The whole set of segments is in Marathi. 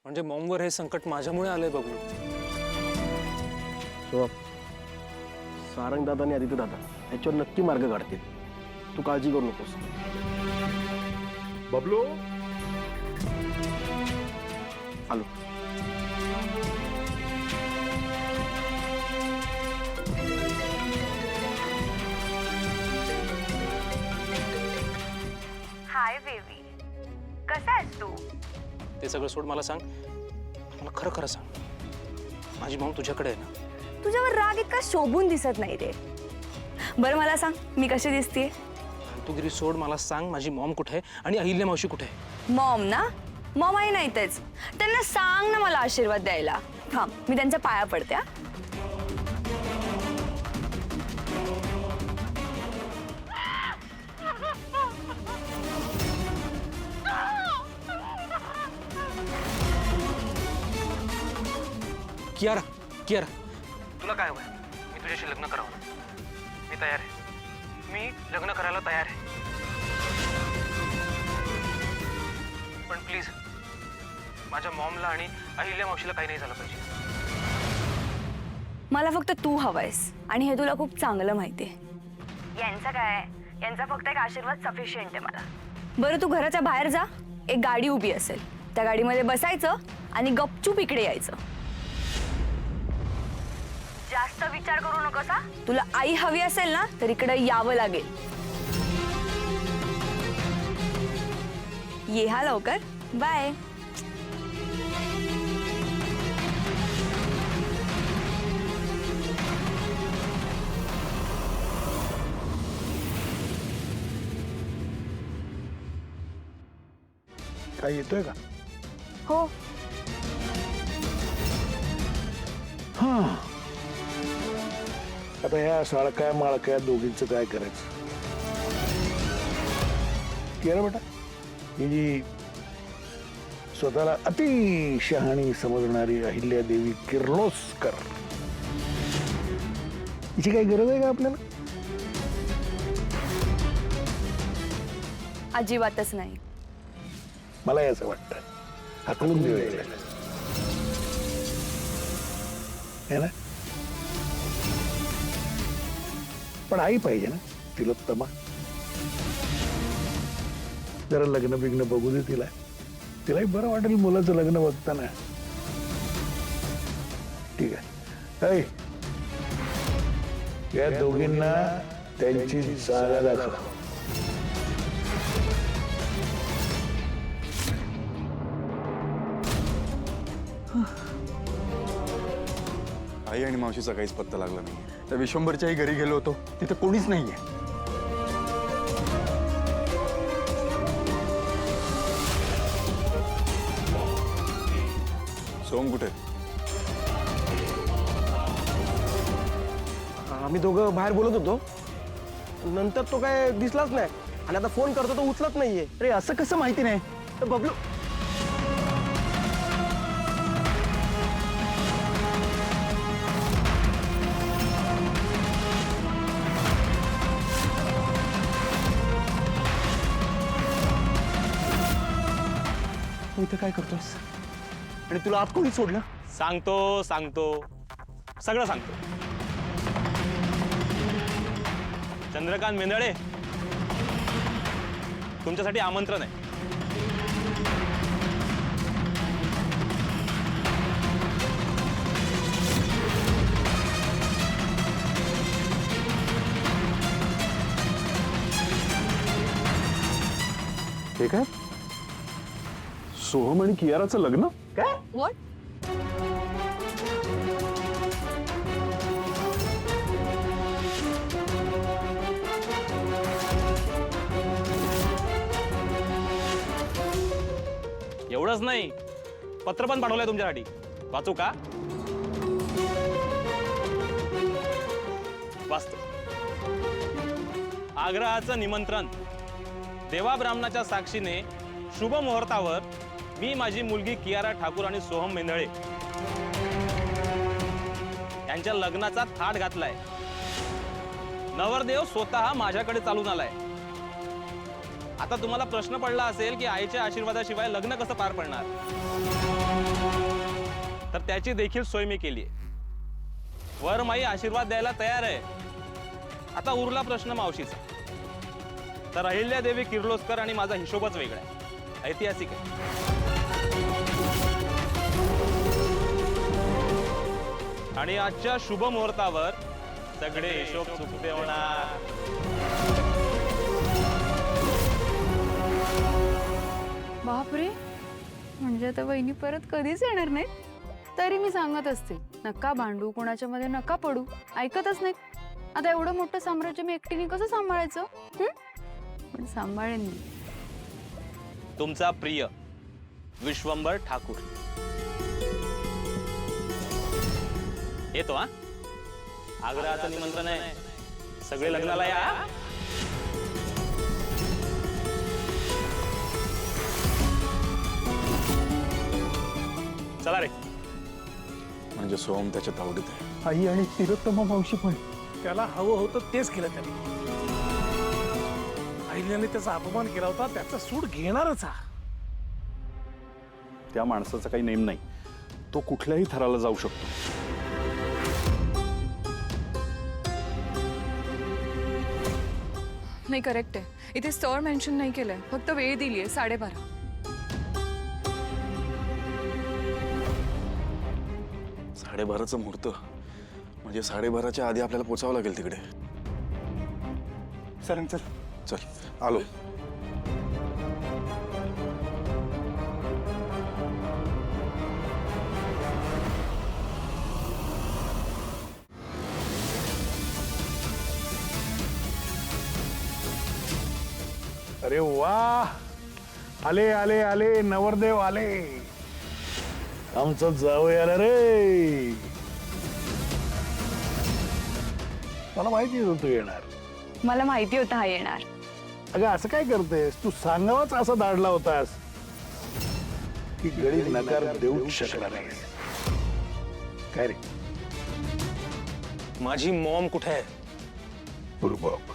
म्हणजे मॉमवर हे संकट माझ्यामुळे आलंय बबलू. सो सारंग दादा आणि आदित्य दादा याच्यावर नक्की मार्ग काढतील. तू काळजी करू नकोस. बबलू आलो. हाय बेबी, कसा आहेस तू? ते सगळं सोड, मला सांग, मला खरं खरं सांग, माझी मॉम तुझ्याकडे आहे ना? तुझ्यावर राग इतका शोभून दिसत नाही रे. बरं मला सांग, मी कशी दिसतेय? तू गिरी सोड, मला सांग माझी मॉम कुठे आहे आणि अहिल्या मावशी कुठे आहे? मॉम ना, मॉम आई नाही तेच. त्यांना सांग ना मला आशीर्वाद द्यायला. थांब, मी त्यांच्या पाया पडते. कियारा, कियारा, तुला काय हवंय? मी तुझ्याशी लग्न करावं ना? मी तयार आहे, मी लग्न करायला तयार आहे. पण प्लीज माझ्या मॉमला आणि अहिल्या मावशीला काही नाही झालं पाहिजे. मला फक्त तू हवायस आणि हे तुला खूप चांगलं माहितीये. यांचं काय, यांचा फक्त एक आशीर्वाद सफिशियंट आहे मला. बरं तू घराच्या बाहेर जा, एक गाडी उभी असेल, त्या गाडीमध्ये बसायचं आणि गपचूप इकडे यायचं. जास्त विचार करू नकोस हा. तुला आई हवी असेल ना तर इकडे यावं लागेल. ये हा लवकर. बाय. काय येतोय का? हो. हा, आता ह्या साळक्या माळक्या दोघींचं काय करायचं? केलं बेटा, ही जी स्वतःला अति शहाणी समजणारी अहिल्यादेवी किर्लोस्कर, हिची काही गरज आहे का आपल्याला? अजिबातच नाही. मला असं वाटतं, हाकलून देऊया है ना. पण आई पाहिजे ना तिलोत्तमा. जरा लग्न बिग्न बघू दे तिला, तिलाही बरं वाटेल मुलाचं लग्न बघताना. ठीक आहे, ऐ, या दोघींना त्यांची जागा दाखव. आई आणि मावशीचा काहीच पत्ता लागला नाही. त्या विश्वंभरच्याही घरी गेलो होतो, तिथे कोणीच नाहीये. सोम कुठे? आम्ही दोघं बाहेर बोलत होतो, नंतर तो काय दिसलाच नाही आणि आता फोन करतो तो उचलत नाहीये. अरे असं कसं माहिती नाही? तर बबलू तू इथे काय करतोस? आणि तुला आत कोणी सोडलं? सांगतो सांगतो, सगळं सांगतो. चंद्रकांत मेंदळे, तुमच्यासाठी आमंत्रण आहे. हे काय? सोहम आणि कियाराचं लग्न? काय? व्हॉट? एवढंच नाही, पत्र पण पाठवलंय तुमच्यासाठी. वाचू का? वाचतो. आग्रहाचं निमंत्रण. देवा ब्राह्मणाच्या साक्षीने शुभ मुहूर्तावर मी माझी मुलगी कियारा ठाकूर आणि सोहम मेंदळे यांच्या लग्नाचा थाट घातलाय. नवरदेव स्वतः माझ्याकडे चालून आलाय. आता तुम्हाला प्रश्न पडला असेल की आईच्या आशीर्वादाशिवाय लग्न कसं पार पडणार, तर त्याची देखील सोय मी केली आहे. वरमाई आशीर्वाद द्यायला तयार आहे. आता उरला प्रश्न मावशीचा. तर अहिल्यादेवी किर्लोस्कर आणि माझा हिशोबच वेगळा आहे, ऐतिहासिक आहे. आणि आजच्या शुभ मुहूर्तावर सगळे हिशोब चुकते होणार. बापरे, म्हणजे आता वहिनी परत कधीच येणार नाहीत. तरी मी सांगत असते, नका भांडू, कोणाच्या मध्ये नका पडू. ऐकतच नाहीत. आता एवढं मोठं साम्राज्य मी एकटीने कसं सांभाळायचं? पण सांभाळेन मी. तुमचा प्रिय विश्वंभर ठाकूर. येतो हा. आग्रहाचं निमंत्रण आहे, सगळे लग्नाला या. चला रे. म्हणजे सोहम त्याच्या तावडीत आहे. आई आणि तिलोत्तमा मावशी पण. त्याला हवं होतं तेच केलं त्याने. अहिल्याने त्याचा अपमान केला होता, त्याचा सूड घेणारच हा. त्या माणसाचा काही नेम नाही, तो कुठल्याही थराला जाऊ शकतो. नाही, करेक्ट आहे. इथे स्थळ मेन्शन नाही केलंय, फक्त वेळ दिली आहे 12:30. 12:30चं मुहूर्त म्हणजे 12:30च्या आधी आपल्याला पोचावं लागेल तिकडे. सर चल. चल आलो. अरे वा, आले आले आले, नवरदेव आले. आमचं जावई आलं रे. मला माहिती होतं तू येणार. मला माहिती होतं हा येणार. अगं असं काय करतेस तू? सांगावाच असा धाडला होतास की गडी नकार देऊच शकला नाही. काय रे? माझी मॉम कुठे आहे? बाप,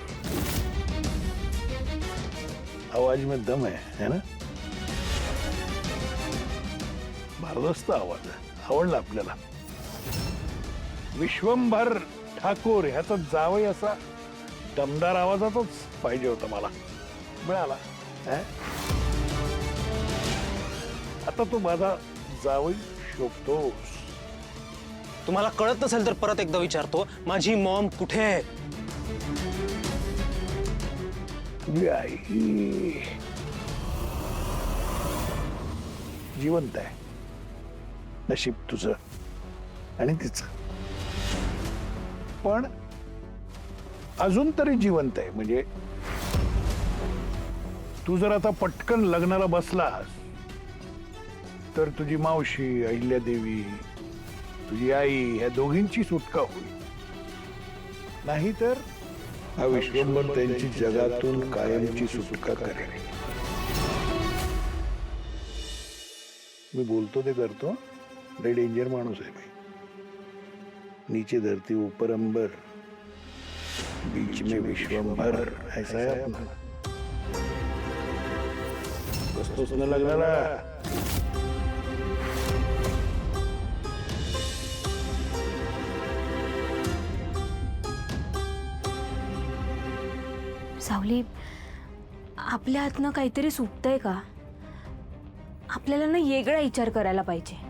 आवाज में दम है ना? भारदस्त आवाज आहे, आवडला आपल्याला. विश्वंभर ठाकूर ह्याचा जावई असा दमदार आवाजाचाच पाहिजे होता मला. मिळाला. आता तू माझा जावई शोभतोस. तुम्हाला कळत नसेल तर परत एकदा विचारतो, माझी मॉम कुठे आहे? तुझी आई जिवंत आहे. नशीब तुझं आणि तिचं. पण अजून तरी जिवंत आहे. म्हणजे तू जर आता पटकन लग्नाला बसलास तर तुझी मावशी अहिल्यादेवी, तुझी आई ह्या दोघींची सुटका होईल. नाहीतर हा विश्वंभर त्यांची जगातून कायमची सुटका करेल. मी बोलतो ते करतो. लय डेंजर माणूस आहे मी. नीचे धरती ऊपर अंबर, बीच में विश्वंभर, ऐसा है अपना. बसतोच न लग्नाला. सावली, आपल्या हातनं काहीतरी सुटतंय का? आपल्याला ना वेगळा विचार करायला पाहिजे.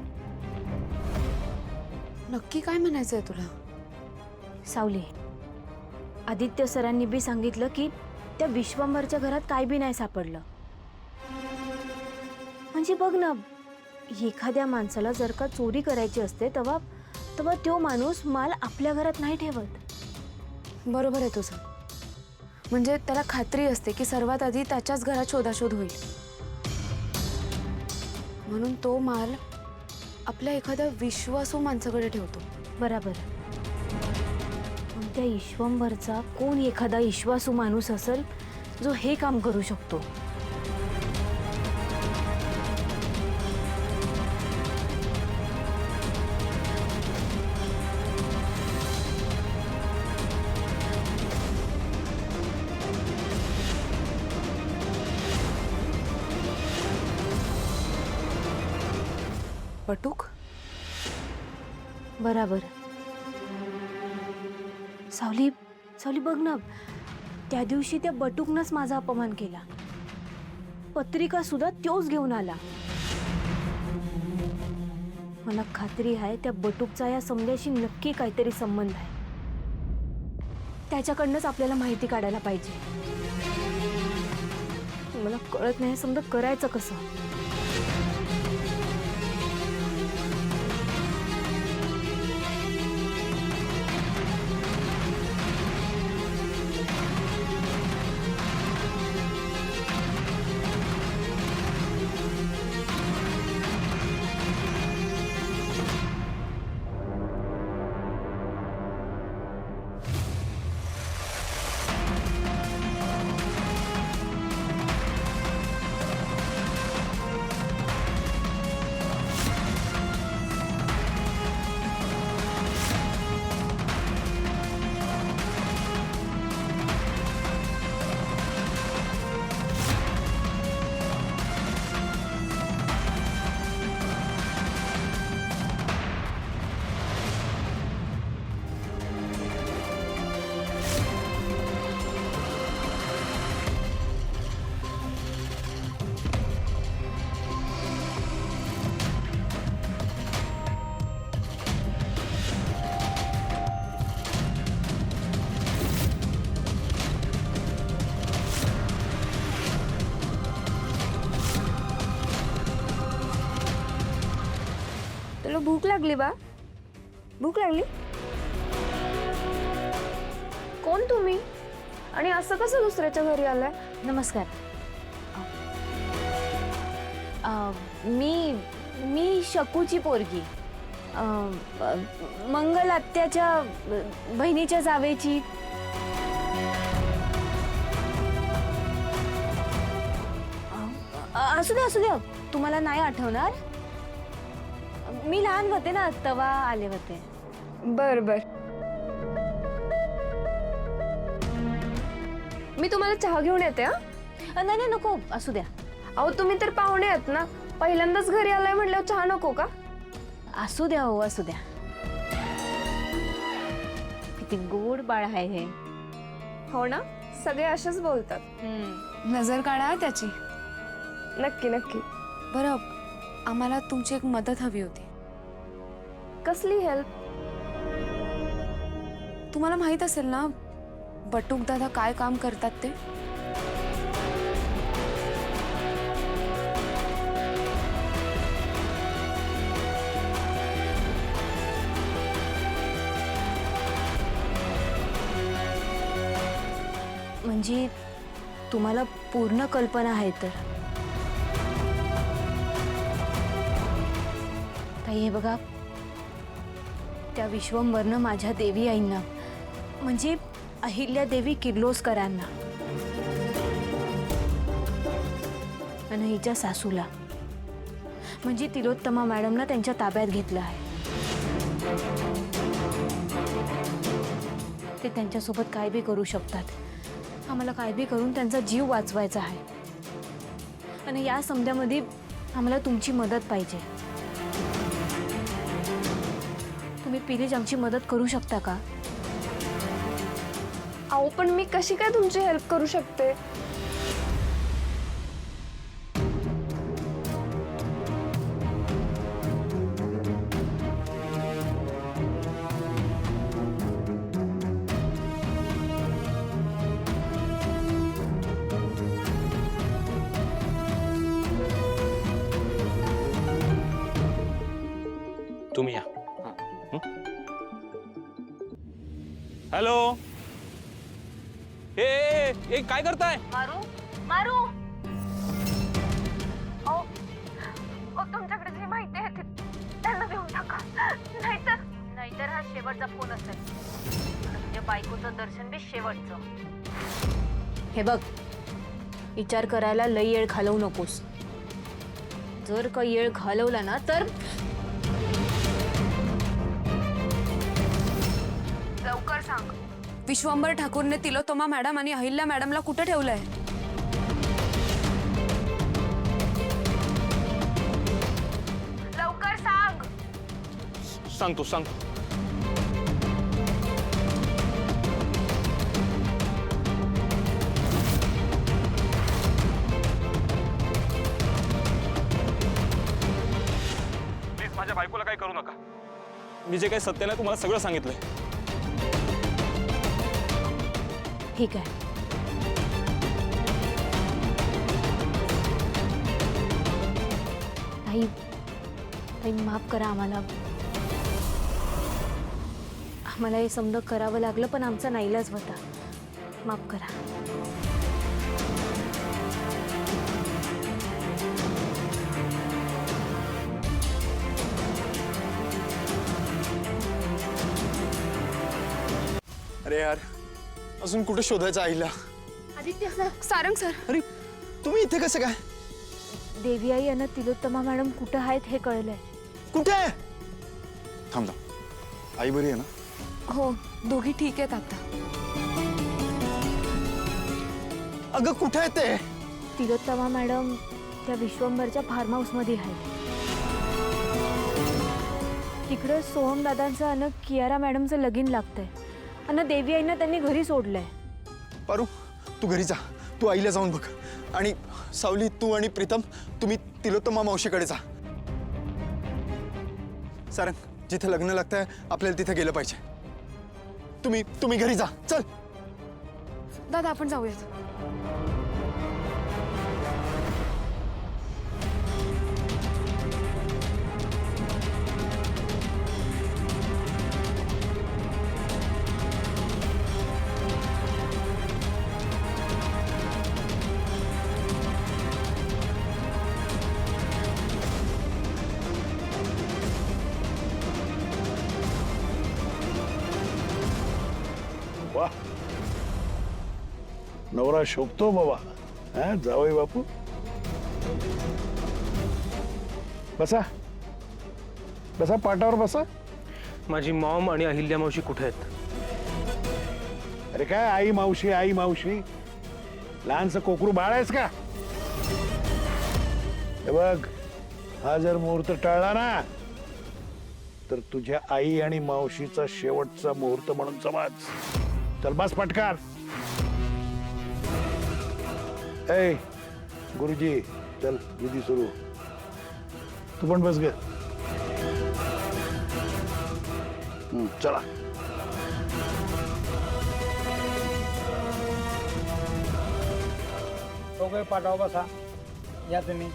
नक्की काय म्हणायचंय तुला? सावली, आदित्य सरांनी बी सांगितलं की त्या विश्वंभरच्या घरात काय बी नाही सापडलं. म्हणजे बघ ना, एखाद्या माणसाला जर का चोरी करायची असते तेव्हा तो माणूस माल आपल्या घरात नाही ठेवत. बरोबर आहे तुझं. म्हणजे त्याला खात्री असते की सर्वात आधी त्याच्याच घरात शोधाशोध होईल, म्हणून तो माल आपल्या एखाद्या विश्वासू माणसाकडे ठेवतो. बरोबर. पण त्या विश्वंभरचा कोण एखादा विश्वासू माणूस असेल जो हे काम करू शकतो? बटूक बराबर. सावली सावली बघ ना, त्या दिवशी त्या बटूकनंच माझा अपमान केला. पत्रिका सुद्धा त्योच घेऊन आला. मला खात्री आहे त्या बटूकचा या समजाशी नक्की काहीतरी संबंध आहे. त्याच्याकडनंच आपल्याला माहिती काढायला पाहिजे. मला कळत नाही समजा करायचं कसं. तुला भूक लागली बा? भूक लागली? कोण तुम्ही आणि असं कसं दुसऱ्याच्या घरी आलाय? नमस्कार. मी शकूची पोरगी, मंगल आत्याच्या बहिणीच्या जावेची. असू द्या तुम्हाला नाही आठवणार. मी लहान होते ना तेव्हा आले होते. बर बर. मी तुम्हाला चहा घेऊन येते. नाही नको, असू द्या. अहो तुम्ही तर पाहुणे आहेत ना, पहिल्यांदाच घरी आलाय म्हटल्यावर चहा नको का? असू द्या हो, असू द्या. किती गोड बाळ आहे हे. हो ना, सगळे असेच बोलतात. नजर काढा त्याची. नक्की नक्की. बरं, आम्हाला तुमची एक मदत हवी होती. कसली हेल्प? तुम्हाला माहित असेल ना बटूक दादा काय काम करतात ते? म्हणजे तुम्हाला पूर्ण कल्पना आहे तर? ताई हे बघा, त्या विश्वंभरनं माझ्या देवी आईंना म्हणजे अहिल्या देवी किर्लोस्करांना आणि हिच्या सासूला म्हणजे तिलोत्तमा मॅडमना त्यांच्या ताब्यात घेतलं आहे. ते त्यांच्यासोबत काय बी करू शकतात. आम्हाला काय बी करून त्यांचा जीव वाचवायचा आहे आणि या समध्यामध्ये आम्हाला तुमची मदत पाहिजे. तुम्ही प्लीज आमची मदत करू शकता का? अहो पण मी कशी काय तुमची हेल्प करू शकते? तुम्ही या. हॅलो. ए काय करताय? मारू तुमच्याकडे जी माहिती आहे त्यांना देऊन टाका. नाहीतर हा शेवटचा फोन असेल. तुझ्या बायकोचं दर्शन बी शेवटचं. हे बघ, विचार करायला लई येळ घालवू नकोस. जर का येळ घालवला ना तर लवकर सांग. विश्वंभर ठाकूरने तिलोत्तमा मॅडम आणि अहिल्या मॅडमला कुठे ठेवलंय? लवकर सांग. सांगतो. प्लीज माझ्या बायकोला काही करू नका. मी जे काही सत्य नाही तुम्हाला सगळं सांगितलंय. ठीक आहे. ताई माफ करा आम्हाला हे समजा करावं लागलं, पण आमचा नाईलाज होता. माफ करा. अरे यार, अजून कुठे शोधायचं आईला? आदित्य सारंग सर, अरे तुम्ही इथे कसं काय? देवी आई आणि तिलोत्तमा मॅडम कुठं आहेत हे कळलंय. कुठे? थांब. आई बरी आहे ना? हो दोघी ठीक आहेत आता. अगं कुठे आहे ते? तिलोत्तमा मॅडम त्या विश्वंभरच्या फार्म हाऊस मध्ये आहेत. तिकडं सोहम दादांचं आणि कियारा मॅडमचं लगीन लागतंय आणि देवी आईना त्यांनी घरी सोडलंय. पारू, तू घरी जा. तू आईला जाऊन बघ. आणि सावली, तू आणि प्रीतम तुम्ही तिलोत्तमा मावशीकडे जा. सारंग, जिथे लग्न लागतंय आपल्याला तिथे गेलं पाहिजे. तुम्ही घरी जा. चल दादा आपण जाऊयात. वाह, नवरा शोभतो बाबा. हा जावई बापू, बसा बसा, पाटावर बसा. माझी मॉम आणि अहिल्या मावशी कुठे आहेत? अरे काय आई मावशी आई मावशी, लहानसं कोकरू बाळ आहेस का? हे बघ, हा जर मुहूर्त टळला ना तर तुझ्या आई आणि मावशीचा शेवटचा मुहूर्त म्हणून समज. चल बस पटकार. ए गुरुजी, चल विधी सुरू. तू पण बस ग. चला. पाठाव बसा. या तुम्ही.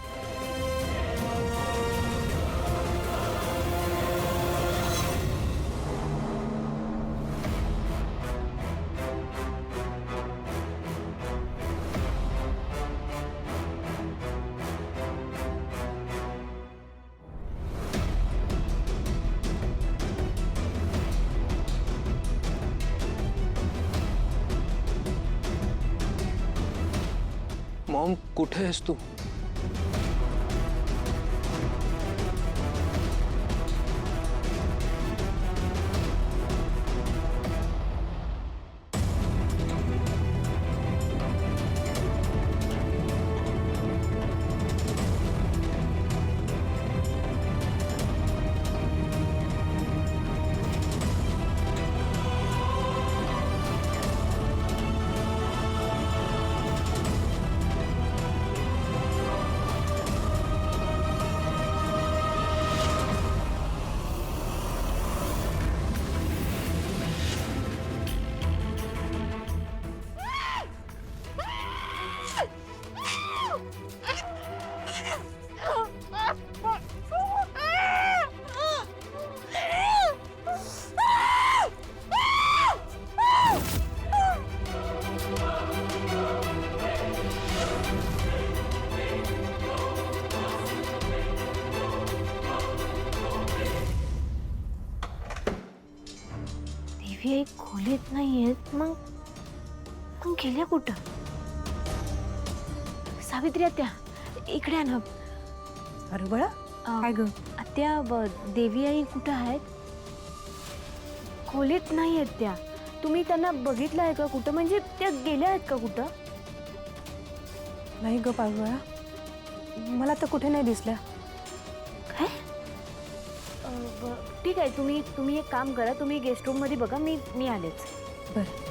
मॉम कुठे आहेस तू? देवी आई खोलीत नाहीयेत, मग गेल्या कुठं? सावित्री आत्या, इकडे ना. अरे बळा, काय ग? आत्या, देवी आई कुठं आहेत? खोलीत नाही आहेत त्या. तुम्ही त्यांना बघितलं आहे का कुठं? म्हणजे त्या गेल्या आहेत का कुठं? नाही ग पारबळा, मला तर कुठे नाही दिसल्या. काय? ठीक आहे, तुम्ही एक काम करा, तुम्ही गेस्ट रूम मध्ये बघा, मी आलेच. बरं.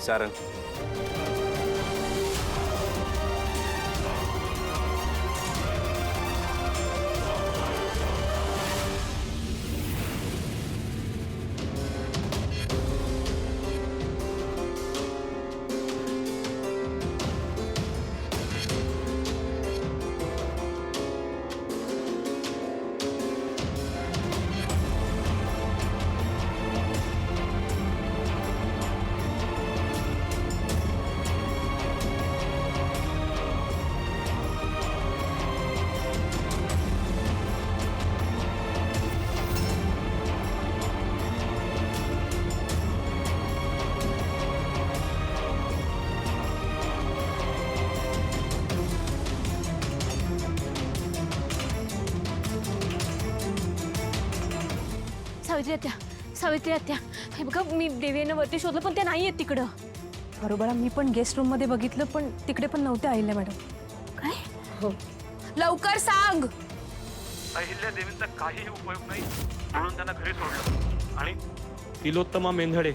सारंग, सावित्री आत्या, हे बघा, मी देवीनं वरती शोधलं पण ते नाही आहेत तिकडं. बरोबर, मी पण गेस्ट रूम मध्ये बघितलं पण तिकडे पण नव्हते अहिल्या मॅडम. काय? हो. लवकर सांग. अहिल्या देवींचा काही उपयोग नाही म्हणून त्यांना घरी सोडलं आणि तिलोत्तमा मेंढडे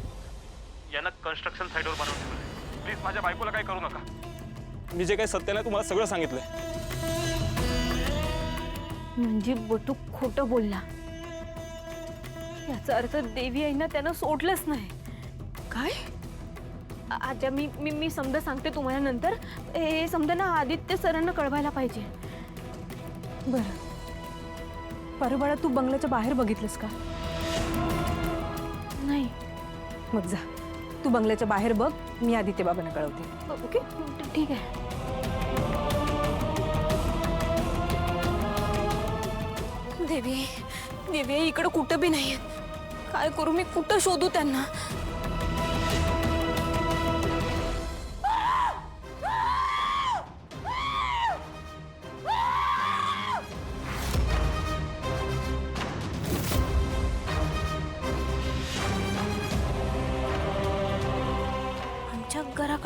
यांना कन्स्ट्रक्शन साईटवर बनवून ठेवलं. प्लीज माझ्या बायकोला काय करू नका. मी जे काही सत्य नाही तुम्हाला सगळं सांगितलंय. म्हणजे बटू खोटं बोलला, याचा अर्थ देवी आईना त्यानं सोडलंच नाही. काय? आता मी समजा सांगते तुम्हाला नंतर. हे समजा ना आदित्य सरांना कळवायला पाहिजे. बरं, परबाळा, तू बंगल्याच्या बाहेर बघितलंस का? नाही. मग जा, तू बंगल्याच्या बाहेर बघ, मी आदित्य बाबांना कळवते. ओके, ठीक आहे. देवी, देवी इकडं कुठं बी नाही. काय करू मी? कुठं शोधू त्यांना?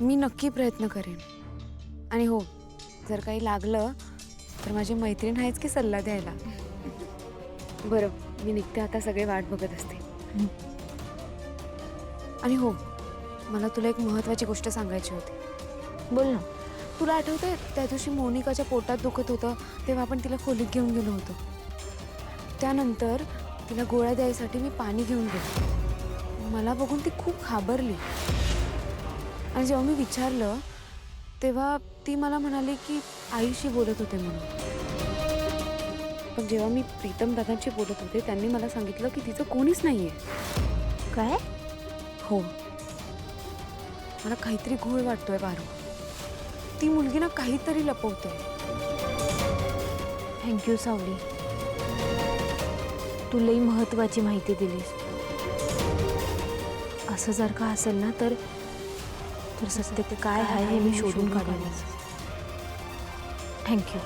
मी नक्की प्रयत्न करेन. आणि हो, जर काही लागलं तर माझी मैत्रीण आहेच की सल्ला द्यायला. बरं, मी निघते आता, सगळे वाट बघत असते. आणि हो, मला तुला एक महत्त्वाची गोष्ट सांगायची होती. बोल ना. तुला आठवतंय त्या दिवशी मोनिकाच्या पोटात दुखत होतं तेव्हा आपण तिला खोलीत घेऊन गेलो होतो. त्यानंतर तिला गोळ्या द्यायसाठी मी पाणी घेऊन गेलो. मला बघून ती खूप घाबरली. आणि जेव्हा मी विचारलं तेव्हा ती मला म्हणाली की आईशी बोलत होते म्हणून. पण जेव्हा मी प्रीतम दादांशी बोलत होते त्यांनी मला सांगितलं की तिचं कोणीच नाहीये. काय? हो, मला काहीतरी घोळ वाटतोय पारू. ती मुलगी ना काहीतरी लपवते. थँक्यू सावली, तू लई महत्वाची माहिती दिलीस. असं जर का असेल ना तर सत्य काय आहे हे मी शोधून काढेन. थँक्यू.